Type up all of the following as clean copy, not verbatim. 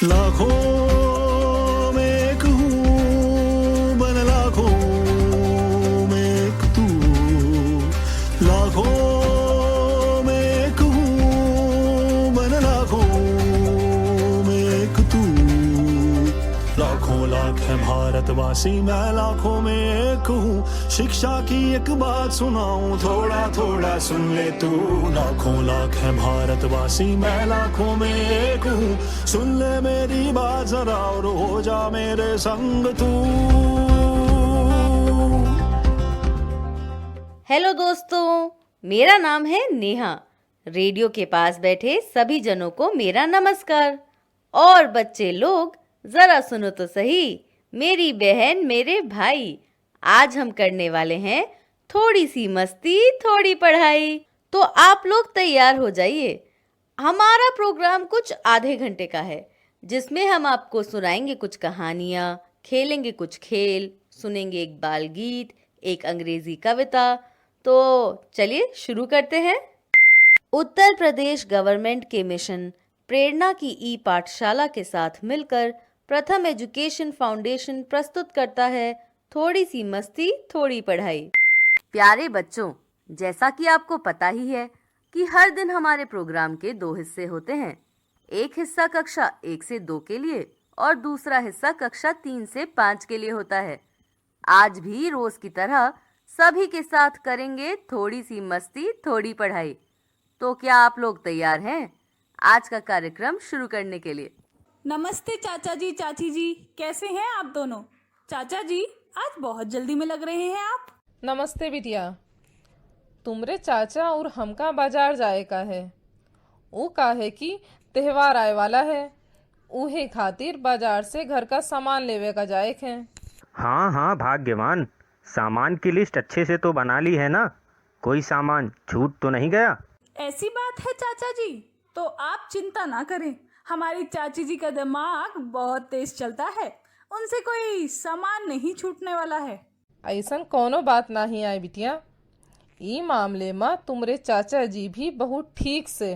लाखों में एक हूँ बन लाखों में एक तू, लाखों में एक हूँ बन लाखों में एक तू। लाखों लाख है भारतवासी, मैं लाखों में एक हूँ। शिक्षा की एक बात सुनाऊं, थोड़ा थोड़ा सुन ले तू। लाखों लाख है भारतवासी, मैं लाखों में एक हूँ। सुन ले मेरी बात जरा और हो जा मेरे संग तू। हेलो दोस्तों, मेरा नाम है नेहा। रेडियो के पास बैठे सभी जनों को मेरा नमस्कार। और बच्चे लोग जरा सुनो तो सही, मेरी बहन मेरे भाई, आज हम करने वाले हैं थोड़ी सी मस्ती थोड़ी पढ़ाई। तो आप लोग तैयार हो जाइए। हमारा प्रोग्राम कुछ आधे घंटे का है, जिसमें हम आपको सुनाएंगे कुछ कहानियाँ, खेलेंगे कुछ खेल, सुनेंगे एक बाल गीत, एक अंग्रेजी कविता। तो चलिए शुरू करते हैं। उत्तर प्रदेश गवर्नमेंट के मिशन प्रेरणा की ई पाठशाला के साथ मिलकर प्रथम एजुकेशन फाउंडेशन प्रस्तुत करता है थोड़ी सी मस्ती थोड़ी पढ़ाई। प्यारे बच्चों, जैसा कि आपको पता ही है कि हर दिन हमारे प्रोग्राम के 2 हिस्से होते हैं। एक हिस्सा कक्षा 1 से 2 के लिए और दूसरा हिस्सा कक्षा 3 से 5 के लिए होता है। आज भी रोज की तरह सभी के साथ करेंगे थोड़ी सी मस्ती थोड़ी पढ़ाई। तो क्या आप लोग तैयार हैं आज का कार्यक्रम शुरू करने के लिए? नमस्ते चाचा जी, चाची जी, कैसे हैं आप दोनों? चाचा जी, आज बहुत जल्दी में लग रहे हैं आप। नमस्ते बिटिया, तुमरे चाचा और हमका बाजार जाए का है। वो काहे कि त्योहार आए वाला है, उहे खातिर बाजार से घर का सामान लेवे का जाए है। हाँ हाँ भाग्यवान, सामान की लिस्ट अच्छे से तो बना ली है ना? कोई सामान छूट तो नहीं गया? ऐसी बात है चाचा जी, तो आप चिंता ना करें। हमारी चाची जी का दिमाग बहुत तेज चलता है, उनसे कोई सामान नहीं छूटने वाला है। ऐसन कोनो बात नहीं आई बिटिया। ई मामले में तुमरे चाचा जी भी बहुत ठीक से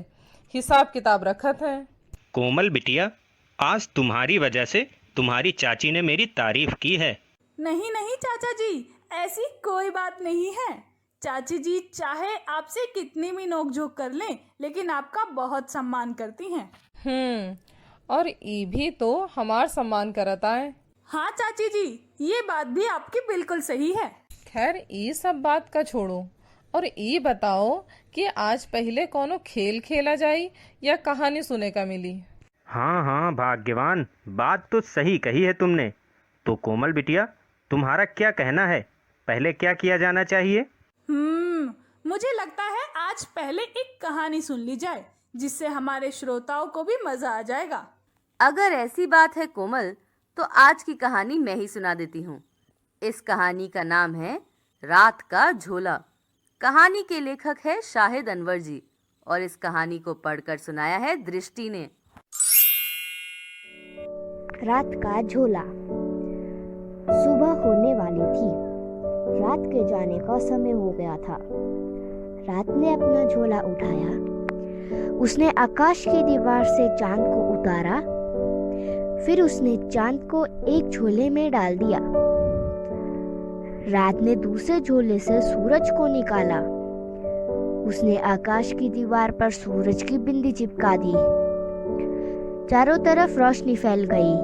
हिसाब किताब रखत हैं। कोमल बिटिया, आज तुम्हारी वजह से तुम्हारी चाची ने मेरी तारीफ की है। नहीं नहीं चाचा जी, ऐसी कोई बात नहीं है। चाची जी चाहे आपसे कितनी भी नोकझोंक कर लें, लेकिन आपका बहुत सम्मान करती हैं। और ई भी तो हमार सम्मान करता है। हाँ चाची जी, ये बात भी आपकी बिल्कुल सही है। खैर ये सब बात का छोड़ो और ये बताओ कि आज पहले कोनो खेल खेला जाए या कहानी सुने का मिली? हाँ हाँ भाग्यवान, बात तो सही कही है तुमने। तो कोमल बिटिया, तुम्हारा क्या कहना है, पहले क्या किया जाना चाहिए? मुझे लगता है आज पहले एक कहानी सुन ली जाए, जिससे हमारे श्रोताओं को भी मजा आ जाएगा। अगर ऐसी बात है कोमल, तो आज की कहानी मैं ही सुना देती हूँ। इस कहानी का नाम है रात का झोला। कहानी के लेखक है शाहिद अनवर जी और इस कहानी को पढ़कर सुनाया है दृष्टि ने। रात का झोला। सुबह होने वाली थी, रात के जाने का समय हो गया था। रात ने अपना झोला उठाया, उसने आकाश की दीवार से चांद को उतारा, फिर उसने चांद को एक झोले में डाल दिया। रात ने दूसरे झोले से सूरज को निकाला, उसने आकाश की दीवार पर सूरज की बिंदी चिपका दी। चारों तरफ रोशनी फैल गई,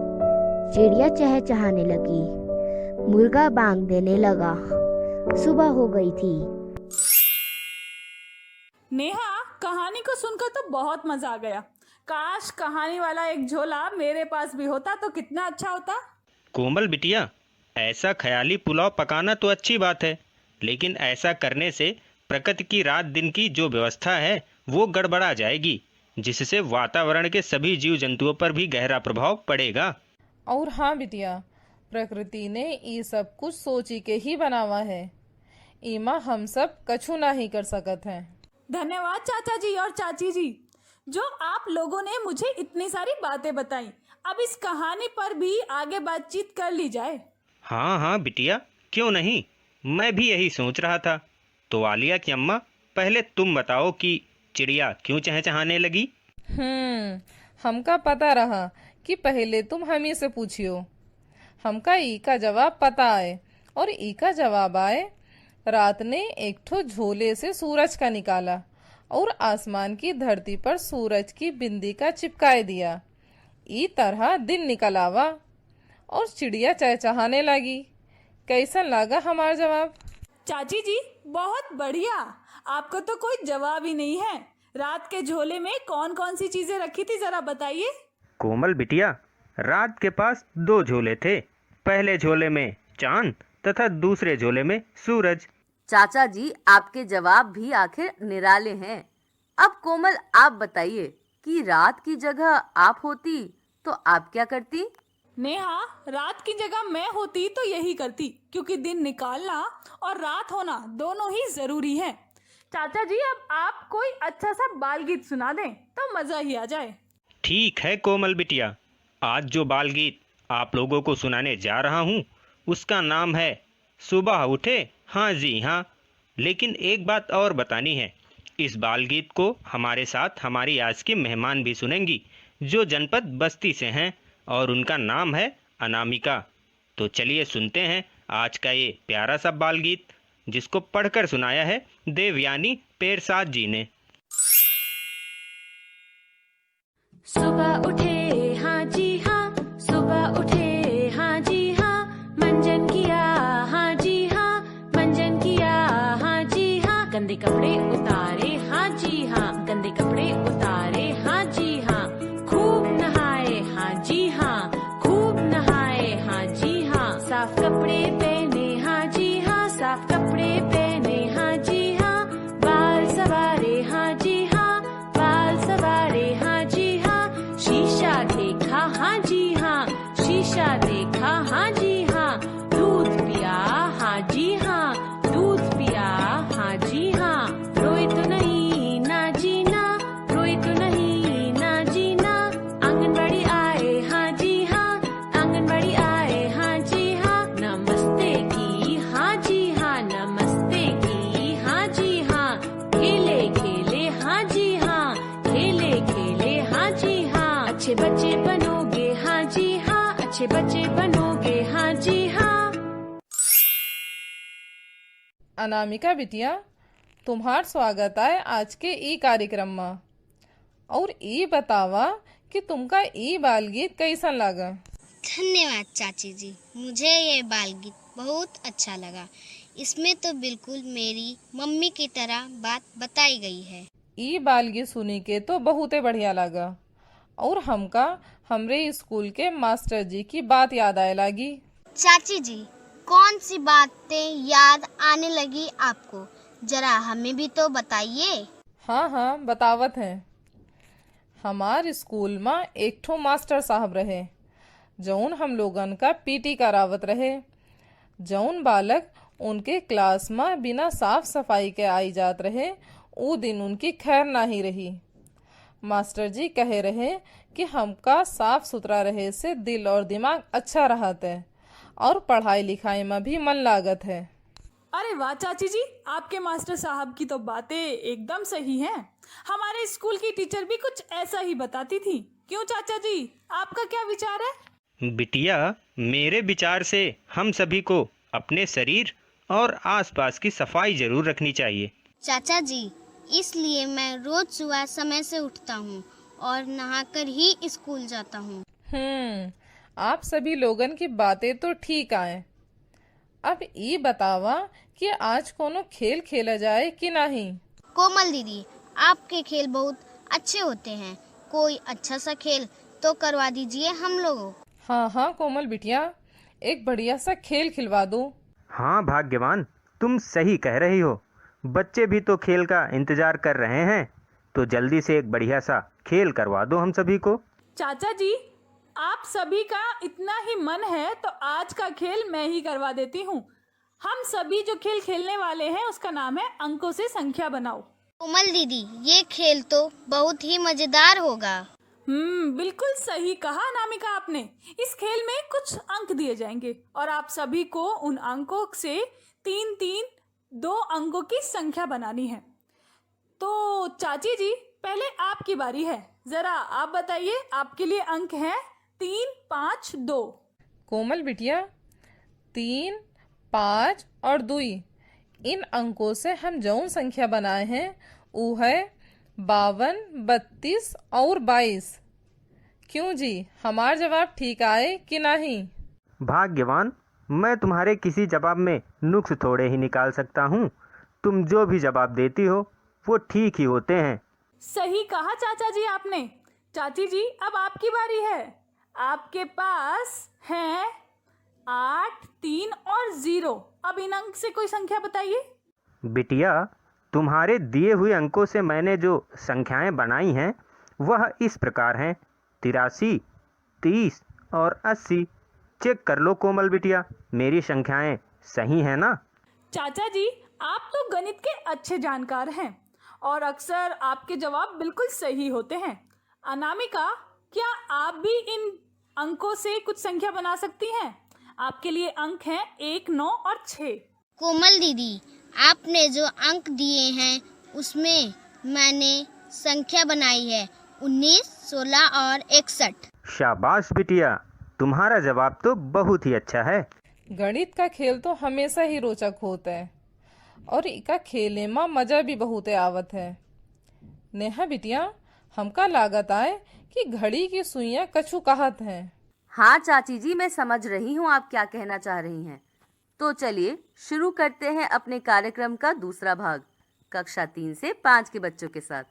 चिड़िया चहचहाने लगी, मुर्गा बांग देने लगा। सुबह हो गई थी। नेहा, कहानी को सुनकर तो बहुत मजा आ गया। काश कहानी वाला एक झोला मेरे पास भी होता तो कितना अच्छा होता। कोमल बिटिया, ऐसा ख्याली पुलाव पकाना तो अच्छी बात है, लेकिन ऐसा करने से प्रकृति की रात दिन की जो व्यवस्था है वो गड़बड़ा जाएगी, जिससे वातावरण के सभी जीव जंतुओं पर भी गहरा प्रभाव पड़ेगा। और हाँ बिटिया, प्रकृति ने ये सब कुछ सोची के ही बनावा है, इमा हम सब कछु नहीं कर सकत हैं। धन्यवाद चाचा जी और चाची जी, जो आप लोगों ने मुझे इतनी सारी बातें बताई। अब इस कहानी पर भी आगे बातचीत कर ली जाए। हाँ हाँ बिटिया, क्यों नहीं, मैं भी यही सोच रहा था। तो आलिया की अम्मा, पहले तुम बताओ कि चिड़िया क्यों चहचहाने लगी? हमका पता रहा कि पहले तुम हम ही से पूछियो। हमका ई का जवाब पता है और ई का जवाब आए, रात ने एक ठो झोले से सूरज का निकाला और आसमान की धरती पर सूरज की बिंदी का चिपकाए दिया। ई तरह दिन निकल आवा और चिड़िया चहचहाने लगी। कैसन लगा हमारा जवाब? चाची जी बहुत बढ़िया, आपको तो कोई जवाब ही नहीं है। रात के झोले में कौन कौन सी चीजें रखी थी, जरा बताइए। कोमल बिटिया, रात के पास 2 झोले थे। पहले झोले में चांद तथा दूसरे झोले में सूरज। चाचा जी आपके जवाब भी आखिर निराले हैं। अब कोमल आप बताइए कि रात की जगह आप होती तो आप क्या करती? नेहा, रात की जगह मैं होती तो यही करती, क्योंकि दिन निकालना और रात होना दोनों ही जरूरी है। चाचा जी अब आप कोई अच्छा सा बाल गीत सुना दें तो मजा ही आ जाए। ठीक है कोमल बिटिया, आज जो बाल गीत आप लोगों को सुनाने जा रहा हूँ उसका नाम है सुबह उठे हाँ जी हाँ। लेकिन एक बात और बतानी है, इस बाल गीत को हमारे साथ हमारी आज की मेहमान भी सुनेंगी, जो जनपद बस्ती से हैं और उनका नाम है अनामिका। तो चलिए सुनते हैं आज का ये प्यारा सा बाल गीत, जिसको पढ़कर सुनाया है देवयानी पेरसाद जी ने। सुबह उठे हाँ जी हाँ, सुबह उठे हाँ जी हाँ, मंजन किया हाँ जी हाँ, मंजन किया हाँ जी हाँ, गंदे कपड़े उतारे हाँ जी हाँ, गंदे कपड़े उतारे हाँ जी हाँ, खूब नहाए हाँ जी हाँ, खूब नहाए हाँ जी हाँ, साफ कपड़े पहने हाँ जी हाँ, साफ कपड़े पहने हाँ जी हाँ, बाल सवारे हाँ जी हाँ, बाल सवारे हाँ जी हाँ, शीशा देखा हाँ जी हाँ, शीशा देखा हाँ जी हाँ, दूध पिया हाँ जी हाँ, दूध पिया हाँ जी हाँ, रोए तो नहीं ना जीना, रोए तो नहीं ना जीना, आंगनबाड़ी आए हाँ जी हाँ, आंगनबाड़ी आए हाँ जी हाँ, नमस्ते की हाँ जी हाँ, नमस्ते की हाँ जी हाँ, खेले खेले हाँ जी हाँ, खेले खेले हाँ जी हाँ, अच्छे बच्चे बनोगे हाँ जी हाँ, अच्छे बच्चे बनोगे हाँ जी हाँ। अनामिका बिटिया, तुम्हार स्वागत है आज के ई कार्यक्रम में। और ई बतावा कि तुमका ई बाल गीत कैसन लगा? धन्यवाद चाची जी, मुझे ये बाल गीत बहुत अच्छा लगा। इसमें तो बिल्कुल मेरी मम्मी की तरह बात बताई गई है। ई बाल गीत सुनी के तो बहुते बढ़िया लगा और हमका हमरे स्कूल के मास्टर जी की बात याद आए लगी। चाची जी, कौन सी बातें याद आने लगी आपको, जरा हमें भी तो बताइए। हाँ हाँ बतावत हैं। हमार स्कूल में एक ठो मास्टर साहब रहे, जौन हम लोगन का पीटी करावत रहे। जौन बालक उनके क्लास में बिना साफ सफाई के आई जात रहे, ऊ दिन उनकी खैर नहीं रही। मास्टर जी कहे रहे कि हमका साफ सुथरा रहे से दिल और दिमाग अच्छा रहता है और पढ़ाई लिखाई में भी मन लागत है। अरे वाह चाची जी, आपके मास्टर साहब की तो बातें एकदम सही हैं। हमारे स्कूल की टीचर भी कुछ ऐसा ही बताती थी। क्यों चाचा जी, आपका क्या विचार है? बिटिया, मेरे विचार से हम सभी को अपने शरीर और आसपास की सफाई जरूर रखनी चाहिए। चाचा जी, इसलिए मैं रोज सुबह समय से उठता हूँ और नहाकर ही स्कूल जाता हूँ। आप सभी लोगन की बातें तो ठीक आए। अब ये बतावा कि आज कोनो खेल खेला जाए कि नहीं? कोमल दीदी, आपके खेल बहुत अच्छे होते हैं, कोई अच्छा सा खेल तो करवा दीजिए हम लोगों को। हाँ हाँ कोमल बिटिया, एक बढ़िया सा खेल खिलवा दो। हाँ भाग्यवान, तुम सही कह रही हो। बच्चे भी तो खेल का इंतजार कर रहे हैं, तो जल्दी से एक बढ़िया सा खेल करवा दो हम सभी को। चाचा जी, आप सभी का इतना ही मन है तो आज का खेल मैं ही करवा देती हूँ। हम सभी जो खेल खेलने वाले हैं उसका नाम है अंकों से संख्या बनाओ। कोमल दीदी, ये खेल तो बहुत ही मजेदार होगा। बिल्कुल सही कहा अनामिका आपने। इस खेल में कुछ अंक दिए जाएंगे और आप सभी को उन अंकों से 2 अंकों की संख्या बनानी है। तो चाची जी, पहले आपकी बारी है, जरा आप बताइए आपके लिए अंक हैं 3, 5, 2। कोमल बिटिया, 3, 5 और 2 इन अंकों से हम जौन संख्या बनाए हैं वो है 52, 32 और 22। क्यों जी, हमारा जवाब ठीक आए कि नहीं? भाग्यवान, मैं तुम्हारे किसी जवाब में नुक्स थोड़े ही निकाल सकता हूँ। तुम जो भी जवाब देती हो वो ठीक ही होते हैं। सही कहा चाचा जी आपने। चाची जी, अब आपकी बारी है। आपके पास हैं 8, 3 और 0। अब इन अंक से कोई संख्या बताइए। बिटिया, तुम्हारे दिए हुए अंकों से मैंने जो संख्याएं बनाई हैं वह इस प्रकार हैं: 83, 30 और 80। चेक कर लो कोमल बिटिया, मेरी संख्याएं सही हैं ना? चाचा जी, आप तो गणित के अच्छे जानकार हैं और अक्सर आपके जवाब बिल्कुल सही होते हैं। अनामिका, क्या आप भी इन अंकों से कुछ संख्या बना सकती हैं? आपके लिए अंक हैं 1, 9 और 6। कोमल दीदी, आपने जो अंक दिए हैं उसमें मैंने संख्या बनाई है 19, 16 और 61। शाबाश बिटिया, तुम्हारा जवाब तो बहुत ही अच्छा है। गणित का खेल तो हमेशा ही रोचक होता है और इका खेले में मजा भी बहुत आवत है। नेहा बिटिया, हमका लागत आए कि घड़ी की सुइयां कछु कहत हैं। हाँ चाची जी, मैं समझ रही हूँ आप क्या कहना चाह रही हैं। तो चलिए शुरू करते हैं अपने कार्यक्रम का दूसरा भाग, कक्षा 3 से 5 के बच्चों के साथ।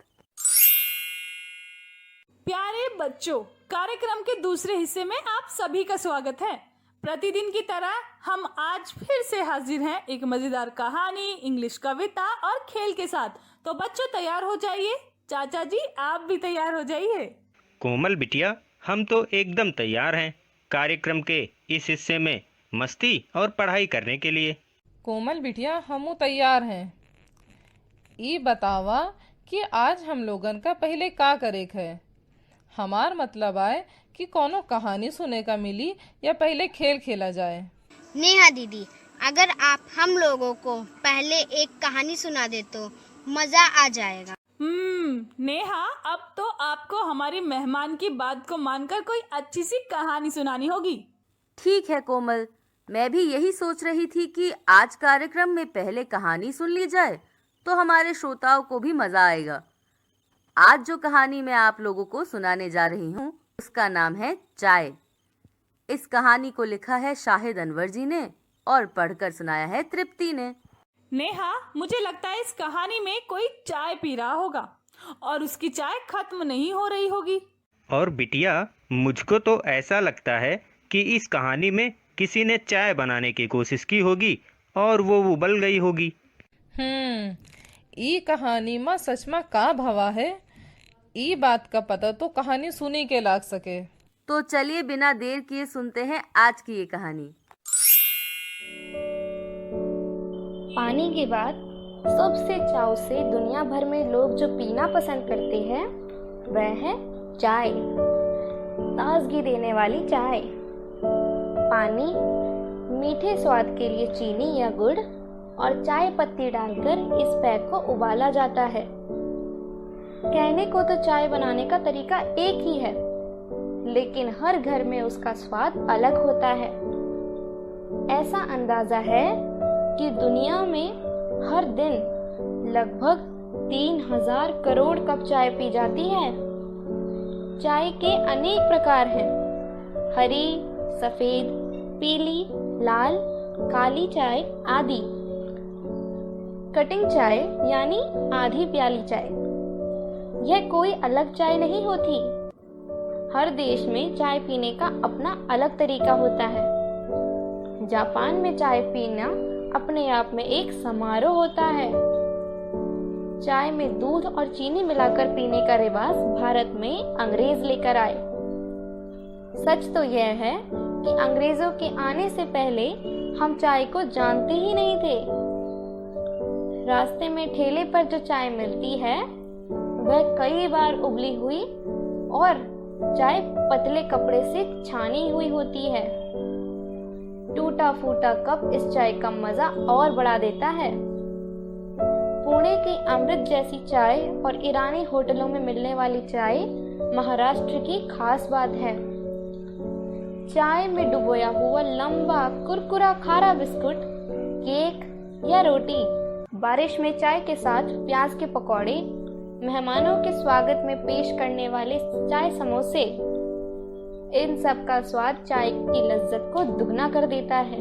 प्यारे बच्चों, कार्यक्रम के दूसरे हिस्से में आप सभी का स्वागत है। प्रतिदिन की तरह हम आज फिर से हाजिर हैं एक मजेदार कहानी, इंग्लिश कविता और खेल के साथ। तो बच्चों तैयार हो जाइए। चाचा जी, आप भी तैयार हो जाइए। कोमल बिटिया, हम तो एकदम तैयार हैं कार्यक्रम के इस हिस्से में मस्ती और पढ़ाई करने के लिए। कोमल बिटिया, हमू तैयार हैं। ये बतावा कि आज हम लोगन का पहले का करे है। हमार मतलब आए कि कोनो कहानी सुने का मिली या पहले खेल खेला जाए। नेहा दीदी, अगर आप हम लोगों को पहले एक कहानी सुना दे तो मजा आ जाएगा। नेहा, अब तो आपको हमारी मेहमान की बात को मानकर कोई अच्छी सी कहानी सुनानी होगी। ठीक है कोमल, मैं भी यही सोच रही थी कि आज कार्यक्रम में पहले कहानी सुन ली जाए तो हमारे श्रोताओं को भी मजा आएगा। आज जो कहानी मैं आप लोगों को सुनाने जा रही हूँ उसका नाम है चाय। इस कहानी को लिखा है शाहिद अनवर जी ने और पढ़कर सुनाया है तृप्ति ने। नेहा, मुझे लगता है इस कहानी में कोई चाय पी रहा होगा और उसकी चाय खत्म नहीं हो रही होगी। और बिटिया, मुझको तो ऐसा लगता है कि इस कहानी में किसी ने चाय बनाने की कोशिश की होगी और वो उबल गई होगी। ई कहानी में सच में का भवा है, ई बात का पता तो कहानी सुनी के लाग सके। तो चलिए बिना देर किए सुनते हैं आज की ये कहानी। पानी के बाद सबसे चाव से दुनिया भर में लोग जो पीना पसंद करते हैं वह है चाय। ताजगी देने वाली चाय। पानी, मीठे स्वाद के लिए चीनी या गुड़ और चाय पत्ती डालकर इस पैक को उबाला जाता है। कहने को तो चाय बनाने का तरीका एक ही है, लेकिन हर घर में उसका स्वाद अलग होता है। ऐसा अंदाजा है कि दुनिया में हर दिन लगभग 3000 करोड़ कप चाय पी जाती है। चाय के अनेक प्रकार हैं: हरी, सफेद, पीली, लाल, काली चाय आदि। कटिंग चाय यानी आधी प्याली चाय, यह कोई अलग चाय नहीं होती। हर देश में चाय पीने का अपना अलग तरीका होता है। जापान में चाय पीना अपने आप में एक समारोह होता है। चाय में दूध और चीनी मिलाकर पीने का रिवाज भारत में अंग्रेज लेकर आए। सच तो यह है कि अंग्रेजों के आने से पहले हम चाय को जानते ही नहीं थे। रास्ते में ठेले पर जो चाय मिलती है वह कई बार उबली हुई और चाय पतले कपड़े से छानी हुई होती है। टूटा फूटा कप इस चाय का मजा और बढ़ा देता है। पुणे की अमृत जैसी चाय और ईरानी होटलों में मिलने वाली चाय महाराष्ट्र की खास बात है। चाय में डुबोया हुआ लंबा कुरकुरा खारा बिस्कुट, केक या रोटी, बारिश में चाय के साथ प्याज के पकौड़े, मेहमानों के स्वागत में पेश करने वाले चाय समोसे, इन सब का स्वाद चाय की लज्जत को दुगना कर देता है।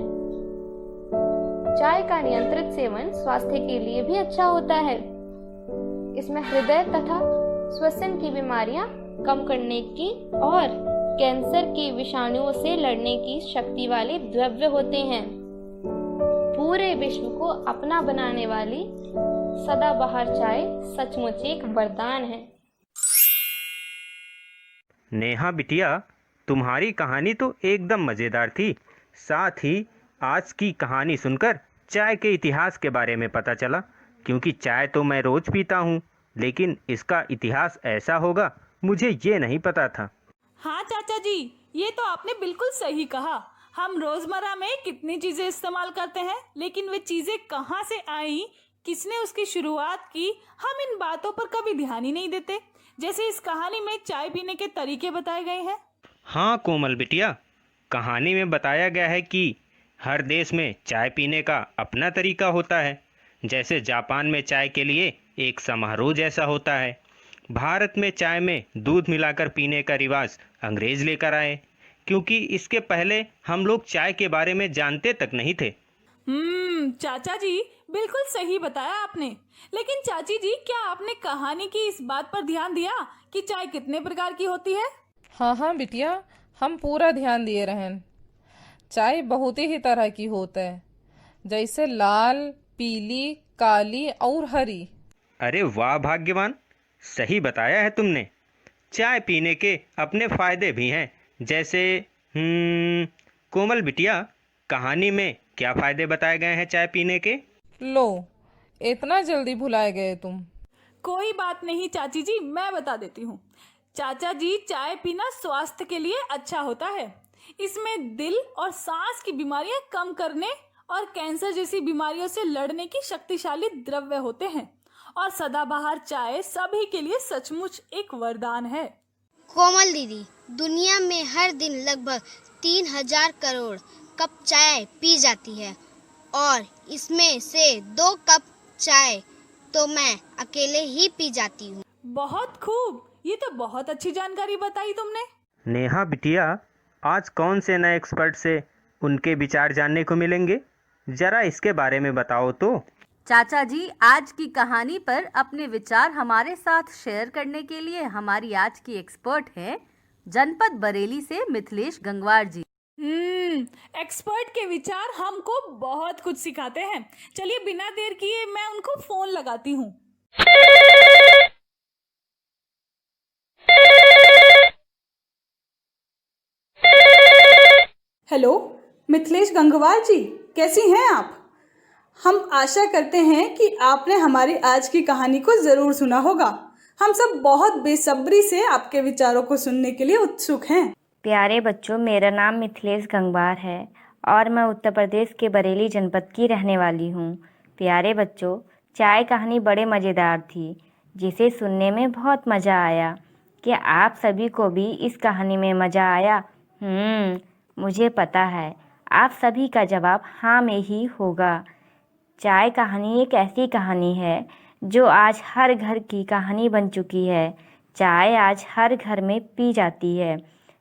चाय का नियंत्रित सेवन स्वास्थ्य के लिए भी अच्छा होता है। इसमें हृदय तथा श्वसन की बीमारियां कम करने की और कैंसर के विषाणुओं से लड़ने की शक्ति वाले द्रव्य होते हैं। पूरे विश्व को अपना बनाने वाली सदाबहार चाय सचमुच एक वरदान है। नेहा बिटिया, तुम्हारी कहानी तो एकदम मज़ेदार थी। साथ ही आज की कहानी सुनकर चाय के इतिहास के बारे में पता चला, क्योंकि चाय तो मैं रोज़ पीता हूँ, लेकिन इसका इतिहास ऐसा होगा मुझे ये नहीं पता था। हाँ चाचा जी, ये तो आपने बिल्कुल सही कहा। हम रोजमर्रा में कितनी चीजें इस्तेमाल करते हैं, लेकिन वे चीजें कहाँ से आई, किसने उसकी शुरुआत की, हम इन बातों पर कभी ध्यान ही नहीं देते। जैसे इस कहानी में चाय पीने के तरीके बताए गए हैं। हाँ कोमल बिटिया, कहानी में बताया गया है कि हर देश में चाय पीने का अपना तरीका होता है। जैसे जापान में चाय के लिए एक समारोह जैसा होता है। भारत में चाय में दूध मिलाकर पीने का रिवाज अंग्रेज लेकर आए, क्योंकि इसके पहले हम लोग चाय के बारे में जानते तक नहीं थे। चाचा जी बिल्कुल सही बताया आपने। लेकिन चाची जी, क्या आपने कहानी की इस बात पर ध्यान दिया कि चाय कितने प्रकार की होती है? हाँ बिटिया, हम पूरा ध्यान दिए रहें। चाय बहुत ही तरह की होता है, जैसे लाल, पीली, काली और हरी। अरे वाह भाग्यवान, सही बताया है तुमने। चाय पीने के अपने फायदे भी हैं। जैसे कोमल बिटिया, कहानी में क्या फायदे बताए गए हैं चाय पीने के? लो, इतना जल्दी भुलाए गए तुम। कोई बात नहीं चाची जी, मैं बता देती हूँ। चाचा जी, चाय पीना स्वास्थ्य के लिए अच्छा होता है। इसमें दिल और सांस की बीमारियां कम करने और कैंसर जैसी बीमारियों से लड़ने की शक्तिशाली द्रव्य होते हैं। और सदाबहार चाय सभी के लिए सचमुच एक वरदान है। कोमल दीदी, दुनिया में हर दिन लगभग 3000 करोड़ कप चाय पी जाती है, और इसमें से 2 कप चाय तो मैं अकेले ही पी जाती हूँ। बहुत खूब, ये तो बहुत अच्छी जानकारी बताई तुमने। नेहा बिटिया, आज कौन से नए एक्सपर्ट से उनके विचार जानने को मिलेंगे? जरा इसके बारे में बताओ तो। चाचा जी, आज की कहानी पर अपने विचार हमारे साथ शेयर करने के लिए हमारी आज की एक्सपर्ट है जनपद बरेली से मिथिलेश गंगवार जी। एक्सपर्ट के विचार हमको बहुत कुछ सिखाते हैं। चलिए बिना देर किए मैं उनको फोन लगाती हूँ। हेलो मिथिलेश गंगवार जी, कैसी हैं आप? हम आशा करते हैं कि आपने हमारी आज की कहानी को ज़रूर सुना होगा। हम सब बहुत बेसब्री से आपके विचारों को सुनने के लिए उत्सुक हैं। प्यारे बच्चों, मेरा नाम मिथिलेश गंगवार है और मैं उत्तर प्रदेश के बरेली जनपद की रहने वाली हूँ। प्यारे बच्चों, चाय कहानी बड़े मज़ेदार थी, जिसे सुनने में बहुत मज़ा आया। क्या आप सभी को भी इस कहानी में मज़ा आया? मुझे पता है आप सभी का जवाब हाँ में ही होगा। चाय कहानी एक ऐसी कहानी है जो आज हर घर की कहानी बन चुकी है। चाय आज हर घर में पी जाती है।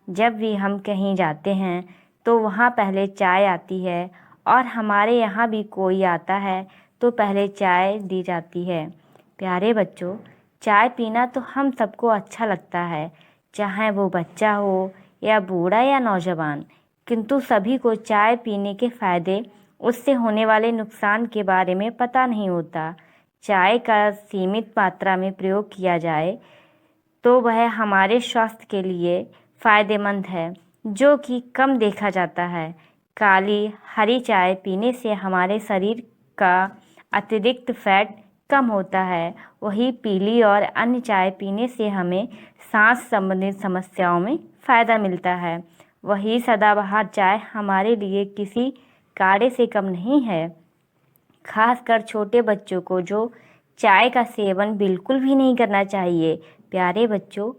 जब भी हम कहीं जाते हैं तो वहाँ पहले चाय आती है, और हमारे यहाँ भी कोई आता है तो पहले चाय दी जाती है। प्यारे बच्चों, चाय पीना तो हम सबको अच्छा लगता है, चाहे वो बच्चा हो या बूढ़ा या नौजवान, किंतु सभी को चाय पीने के फ़ायदे, उससे होने वाले नुकसान के बारे में पता नहीं होता। चाय का सीमित मात्रा में प्रयोग किया जाए तो वह हमारे स्वास्थ्य के लिए फ़ायदेमंद है, जो कि कम देखा जाता है। काली, हरी चाय पीने से हमारे शरीर का अतिरिक्त फैट कम होता है। वही पीली और अन्य चाय पीने से हमें सांस संबंधित समस्याओं में फ़ायदा मिलता है। वही सदाबहार चाय हमारे लिए किसी काढ़े से कम नहीं है। खासकर छोटे बच्चों को जो चाय का सेवन बिल्कुल भी नहीं करना चाहिए। प्यारे बच्चों,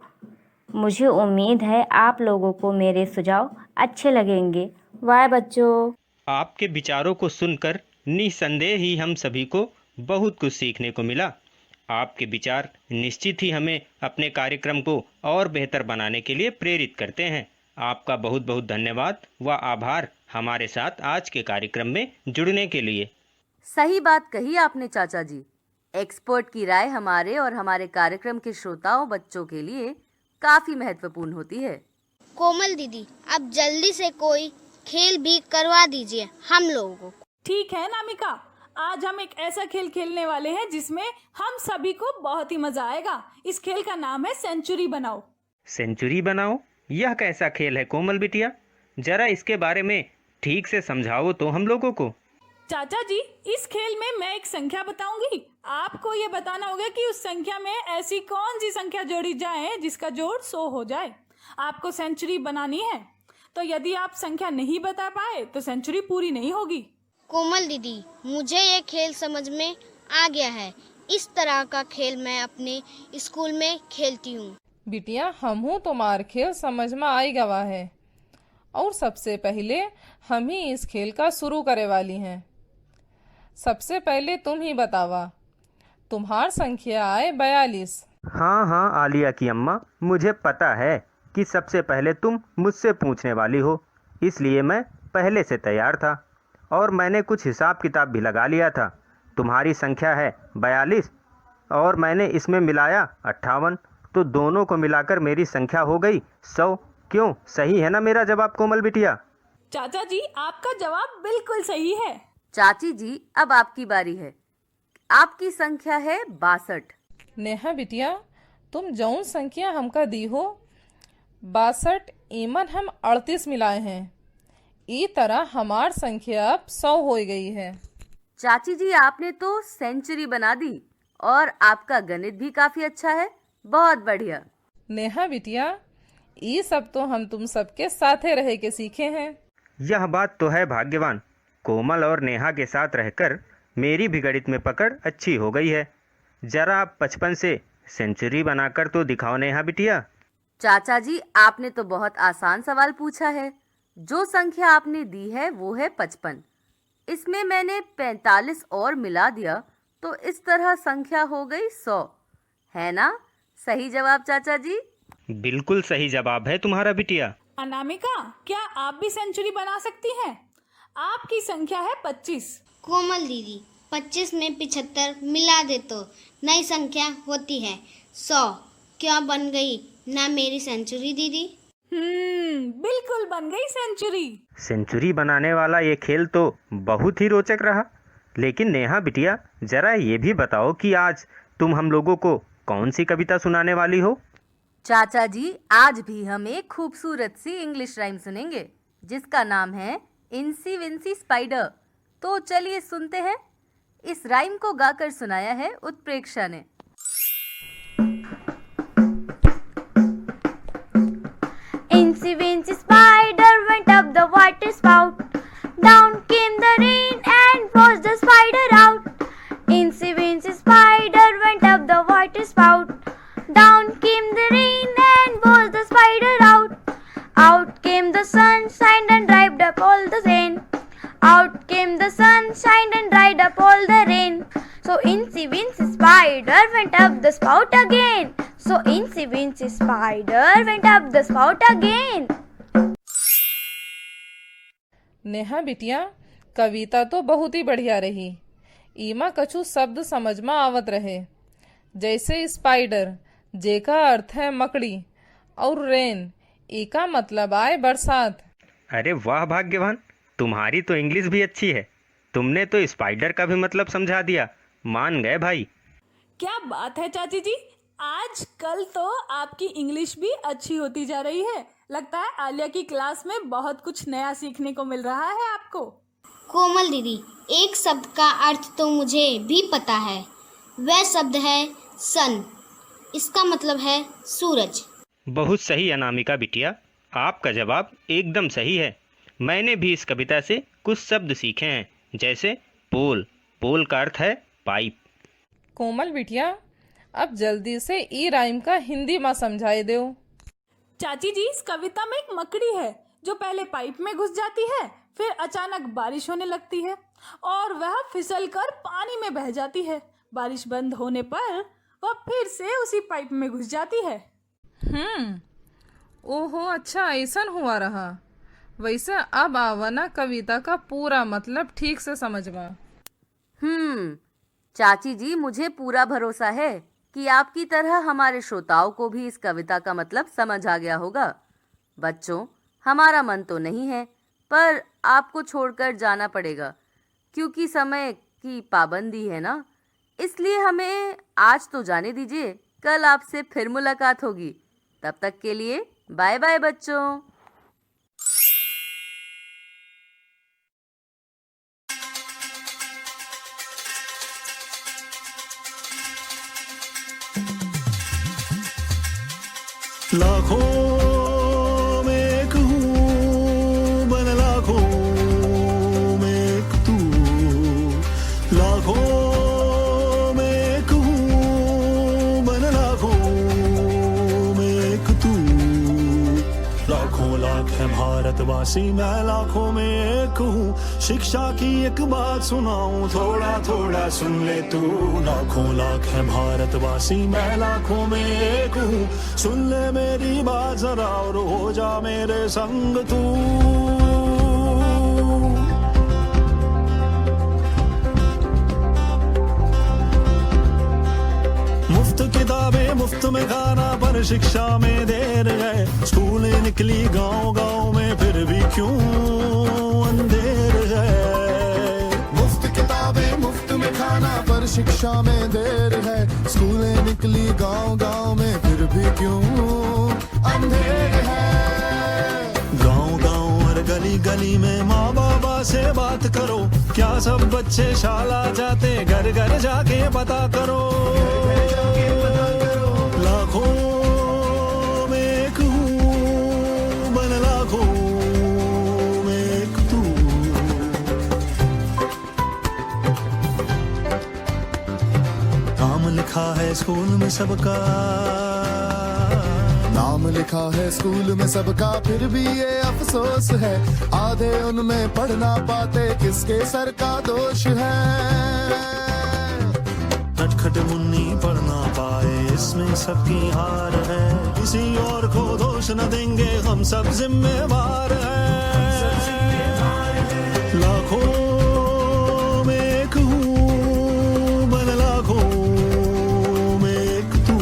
मुझे उम्मीद है आप लोगों को मेरे सुझाव अच्छे लगेंगे। बाय बच्चों। आपके विचारों को सुनकर निसंदेह ही हम सभी को बहुत कुछ सीखने को मिला। आपके विचार निश्चित ही हमें अपने कार्यक्रम को और बेहतर बनाने के लिए प्रेरित करते हैं। आपका बहुत बहुत धन्यवाद व आभार हमारे साथ आज के कार्यक्रम में जुड़ने के लिए। सही बात कही आपने चाचा जी। एक्सपर्ट की राय हमारे और हमारे कार्यक्रम के श्रोताओं बच्चों के लिए काफी महत्वपूर्ण होती है। कोमल दीदी, अब जल्दी से कोई खेल भी करवा दीजिए हम लोगों को। ठीक है नामिका, आज हम एक ऐसा खेल खेलने वाले हैं जिसमें हम सभी को बहुत ही मजा आएगा। इस खेल का नाम है सेंचुरी बनाओ। सेंचुरी बनाओ, यह कैसा खेल है कोमल बिटिया? जरा इसके बारे में ठीक से समझाओ तो हम लोगों को। चाचा जी, इस खेल में मैं एक संख्या बताऊंगी, आपको ये बताना होगा कि उस संख्या में ऐसी कौन सी संख्या जोड़ी जाए जिसका जोड़ 100 हो जाए। आपको सेंचुरी बनानी है, तो यदि आप संख्या नहीं बता पाए तो सेंचुरी पूरी नहीं होगी। कोमल दीदी, मुझे ये खेल समझ में आ गया है। इस तरह का खेल मैं अपने स्कूल में खेलती हूँ। बिटिया, हमहू तुम्हार खेल समझ में आई गवा है और सबसे पहले हम ही इस खेल का शुरू करे वाली हैं। सबसे पहले तुम ही बतावा, तुम्हार संख्या आए 42। हाँ आलिया की अम्मा, मुझे पता है कि सबसे पहले तुम मुझसे पूछने वाली हो, इसलिए मैं पहले से तैयार था और मैंने कुछ हिसाब किताब भी लगा लिया था। तुम्हारी संख्या है 42 और मैंने इसमें मिलाया 58, तो दोनों को मिलाकर मेरी संख्या हो गई 100। क्यों, सही है ना मेरा जवाब कोमल बिटिया? चाचा जी, आपका जवाब बिल्कुल सही है। चाची जी, अब आपकी बारी है। आपकी संख्या है 62। नेहा बिटिया, तुम जौन संख्या हमका दी हो 62, ईमन हम 38 मिलाए हैं। ई तरह हमार संख्या अब 100 हो गई है। चाची जी, आपने तो सेंचुरी बना दी और आपका गणित भी काफी अच्छा है। बहुत बढ़िया। नेहा बिटिया, ये सब तो हम तुम सबके साथे रह के सीखे हैं। यह बात तो है भाग्यवान, कोमल और नेहा के साथ रहकर मेरी भी गणित में पकड़ अच्छी हो गई है। जरा आप 55 से सेंचुरी बनाकर तो दिखाओ नेहा बिटिया। चाचा जी, आपने तो बहुत आसान सवाल पूछा है। जो संख्या आपने दी है वो है 55। इसमें मैंने 45 और मिला दिया तो इस तरह संख्या हो गई 100। है ना सही जवाब चाचा जी? बिल्कुल सही जवाब है तुम्हारा बिटिया। अनामिका, क्या आप भी सेंचुरी बना सकती हैं? आपकी संख्या है 25। कोमल दीदी, 25 में 75 मिला दे तो नई संख्या होती है 100। क्या बन गई ना मेरी सेंचुरी दीदी? बिल्कुल बन गई सेंचुरी। सेंचुरी बनाने वाला ये खेल तो बहुत ही रोचक रहा। लेकिन नेहा बिटिया, जरा ये भी बताओ कि आज तुम हम लोगों को कौन सी कविता सुनाने वाली हो? चाचा जी, आज भी हम एक खूबसूरत सी इंग्लिश राइम सुनेंगे जिसका नाम है इंसी विंसी स्पाइडर। तो चलिए सुनते हैं। इस राइम को गाकर सुनाया है उत्प्रेक्षा ने। Incy Wincy Spider went up the water spout. Down came the rain and washed the spider out. Incy Wincy Spider went up the water spout. Down came the rain and washed the spider out. Out came the sunshine and dried up all the rain. Out came the sunshine and dried up all the rain. So Incy Wincy Spider went up the spout again. So Incy Wincy Spider went up the spout again. Neha बिटिया, कविता तो बहुत ही बढ़िया रही। ईमा कछु शब्द समझ में आवत रहे, जैसे स्पाइडर जेका अर्थ है मकड़ी और रेन एका मतलब आए बरसात। अरे वाह भाग्यवान, तुम्हारी तो इंग्लिश भी अच्छी है। तुमने तो स्पाइडर का भी मतलब समझा दिया। मान गए भाई। क्या बात है चाची जी, आज कल तो आपकी इंग्लिश भी अच्छी होती जा रही है। लगता है आलिया की क्लास में बहुत कुछ नया सीखने को मिल रहा है आपको। कोमल दीदी, एक शब्द का अर्थ तो मुझे भी पता है। वह शब्द है सन। इसका मतलब है सूरज। बहुत सही अनामिका बिटिया, आपका जवाब एकदम सही है। मैंने भी इस कविता से कुछ शब्द सीखे हैं, जैसे पोल। पोल का अर्थ है पाइप। कोमल बिटिया, अब जल्दी से ई राइम का हिंदी में समझाए दो। चाची जी, इस कविता में एक मकड़ी है जो पहले पाइप में घुस जाती है, फिर अचानक बारिश होने लगती है और वह फिसलकर पानी में बह जाती है। बारिश बंद होने पर वह फिर से उसी पाइप में घुस जाती है। ओहो, अच्छा ऐसा हुआ रहा। वैसे अब आवना कविता का पूरा मतलब ठीक से समझवा। चाची जी, मुझे पूरा भरोसा है कि आपकी तरह हमारे श्रोताओं को भी इस कविता का मतलब समझ आ गया होगा। बच्चों, हमारा मन तो नहीं है, पर आपको छोड़कर जाना पड़ेगा क्योंकि समय की पाबंदी है ना, इसलिए हमें आज तो जाने दीजिए। कल आपसे फिर मुलाकात होगी। तब तक के लिए बाय बाय बच्चों। लाखों में एक हूँ मन, लाखों में एक तू, लाखों में एक हूँ मन, लाखों में एक तू। लाखों लाख है भारतवासी, मैं लाखों में एक हूँ। शिक्षा की एक बात सुनाऊं, थोड़ा थोड़ा सुन ले तू। लाखों लाख है भारतवासी, मैं लाखों में एक हूँ। सुन ले मेरी बात जरा और हो जा मेरे संग तू। मुफ्त किताबें मुफ्त में खाना, पर शिक्षा में देर है। स्कूलें निकली गांव गांव में, फिर भी क्यों अंधेर है। मुफ्त किताबें मुफ्त में खाना, पर शिक्षा में देर है। स्कूलें निकली गांव गांव में, फिर भी क्यों अंधेर है। गांव गांव और गली गली में माँ बाबा से बात करो। क्या सब बच्चे शाला जाते, घर घर जाके पता करो। लाखों में एक हूँ मन, लाखों में एक तू। नाम लिखा है स्कूल में सबका, नाम लिखा है स्कूल में सबका, फिर भी ये अफसोस है आधे उनमें पढ़ ना पाते, किसके सर का दोष है। नटखट मुन्नी पढ़ ना पाए, इसमें सबकी हार है। किसी और को दोष न देंगे, हम सब जिम्मेवार हैं। लाखों में एक हूँ मन, लाखों में एक तू।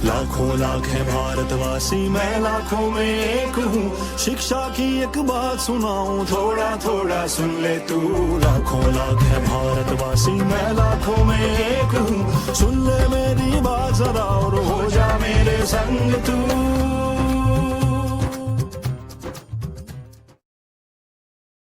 लाखों लाख है भारतवासी, मैं लाखों में एक हूँ। शिक्षा की एक बात सुनाऊं, थोड़ा थोड़ा सुन ले तू। लाखों लाख है भारतवासी, मैं लाखों में एक हूँ। सुन ले मेरी बात जरा और हो जा मेरे संग तू।